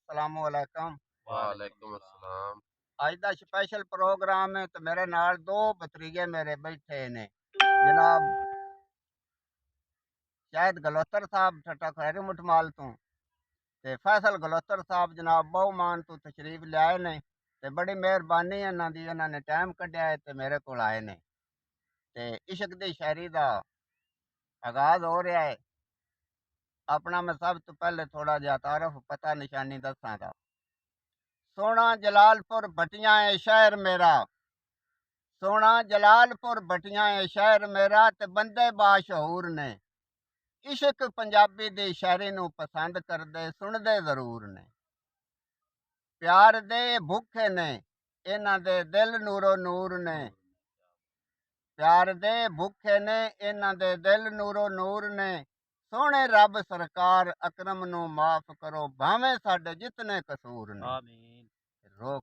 अस्सलामुअलैकुम। वालेकुम अस्सलाम। अज का स्पेशल प्रोग्राम है तो मेरे नाल दो भतरीजे मेरे बैठे ने जनाब शायद गलोतर साहब ठट्टा खैरी मुठमाल तो ते फैसल गलोतर साहब जनाब बहुमान तो तशरीफ लियाए ने ते बड़ी मेहरबानी है इन्हां दी, इन्हां ने टाइम कड्ढिया है ते मेरे कोल आए ने ते इश्क दी शायरी दा आगाज हो रहा है। अपना मैं सब तो पहले थोड़ा जिहा तारफ पता निशानी दसां दा। सोना जलालपुर भटियां है शहर मेरा, सोना जलालपुर भटियां है शहर मेरा ते बंदे बाशहूर ने इश्क पंजाबी दी शायरी नू पसंद करदे सुनदे जरूर ने। प्यार दे भुखे ने इन्हां दे दिल नूरो नूर ने, प्यार दे भुखे ने इन्हां दे दिल नूरो नूर ने। सोहणे रब सरकार अकरम नू माफ करो भावें साडे जितने कसूर ने। आमीन। रोक